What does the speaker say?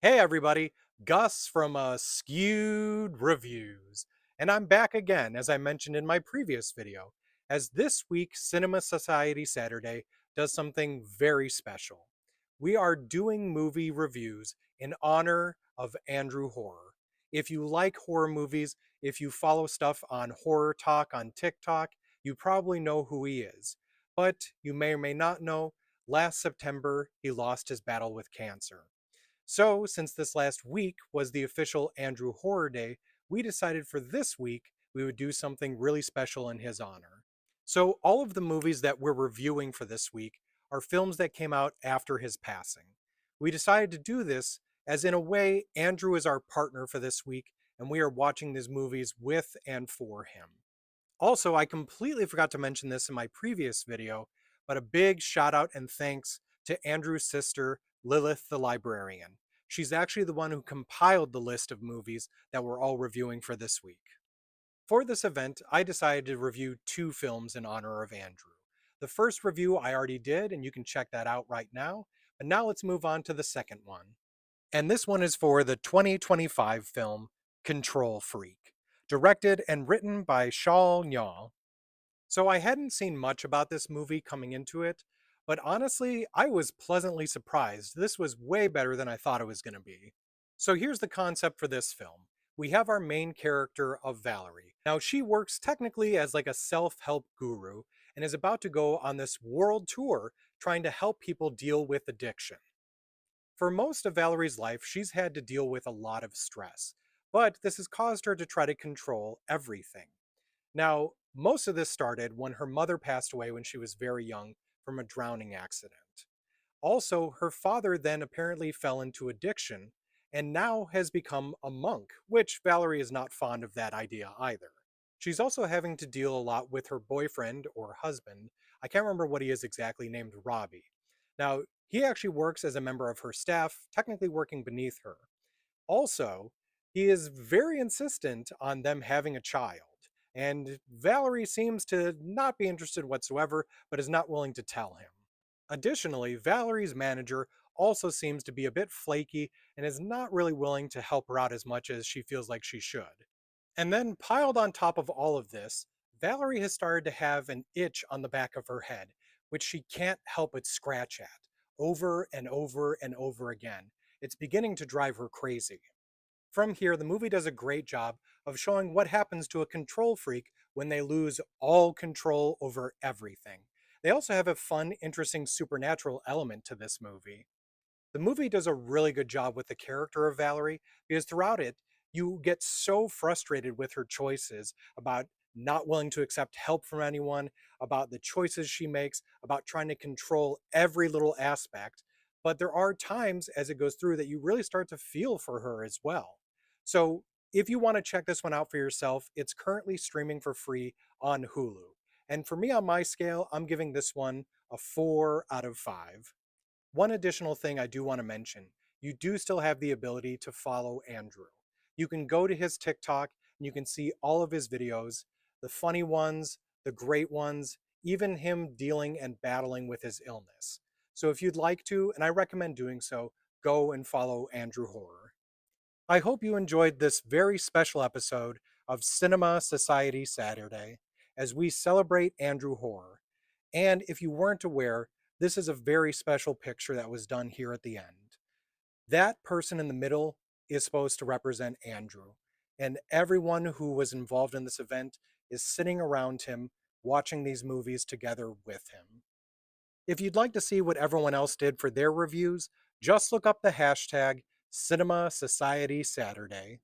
Hey everybody, Gus from Askewed Reviews, and I'm back again, as I mentioned in my previous video, as this week Cinema Society Saturday does something very special. We are doing movie reviews in honor of Andrew Horror. If you like horror movies, if you follow stuff on Horror Talk on TikTok, you probably know who he is. But you may or may not know, last September he lost his battle with cancer. So, since this last week was the official Andrew Horror Day, we decided for this week we would do something really special in his honor. So, all of the movies that we're reviewing for this week are films that came out after his passing. We decided to do this as, in a way, Andrew is our partner for this week, and we are watching these movies with and for him. Also, I completely forgot to mention this in my previous video, but a big shout out and thanks to Andrew's sister, Lilith the librarian. She's actually the one who compiled the list of movies that we're all reviewing for this week. For this event, I decided to review two films in honor of Andrew. The first review I already did, and you can check that out right now, but now let's move on to the second one. And this one is for the 2025 film Control Freak, directed and written by Shaw Nyaw. So I hadn't seen much about this movie coming into it, but honestly, I was pleasantly surprised. This was way better than I thought it was going to be. So here's the concept for this film. We have our main character of Valerie. Now she works technically as like a self-help guru and is about to go on this world tour trying to help people deal with addiction. For most of Valerie's life, she's had to deal with a lot of stress, but this has caused her to try to control everything. Now, most of this started when her mother passed away when she was very young from a drowning accident. Also, her father then apparently fell into addiction and now has become a monk, which Valerie is not fond of that idea either. She's also having to deal a lot with her boyfriend or husband. I can't remember what he is exactly, named Robbie. Now, he actually works as a member of her staff, technically working beneath her. Also, he is very insistent on them having a child, and Valerie seems to not be interested whatsoever, but is not willing to tell him. Additionally, Valerie's manager also seems to be a bit flaky and is not really willing to help her out as much as she feels like she should. And then, piled on top of all of this, Valerie has started to have an itch on the back of her head, which she can't help but scratch at over and over and over again. It's beginning to drive her crazy. From here, the movie does a great job of showing what happens to a control freak when they lose all control over everything. They also have a fun, interesting supernatural element to this movie. The movie does a really good job with the character of Valerie because throughout it, you get so frustrated with her choices about not willing to accept help from anyone, about the choices she makes, about trying to control every little aspect. But there are times as it goes through that you really start to feel for her as well. So if you want to check this one out for yourself, it's currently streaming for free on Hulu. And for me on my scale, I'm giving this one a 4 out of 5. One additional thing I do want to mention, you do still have the ability to follow Andrew. You can go to his TikTok and you can see all of his videos, the funny ones, the great ones, even him dealing and battling with his illness. So if you'd like to, and I recommend doing so, go and follow Andrew Horror. I hope you enjoyed this very special episode of Cinema Society Saturday as we celebrate Andrew Horror. And if you weren't aware, this is a very special picture that was done here at the end. That person in the middle is supposed to represent Andrew, and everyone who was involved in this event is sitting around him watching these movies together with him. If you'd like to see what everyone else did for their reviews, just look up the hashtag Cinema Society Saturday.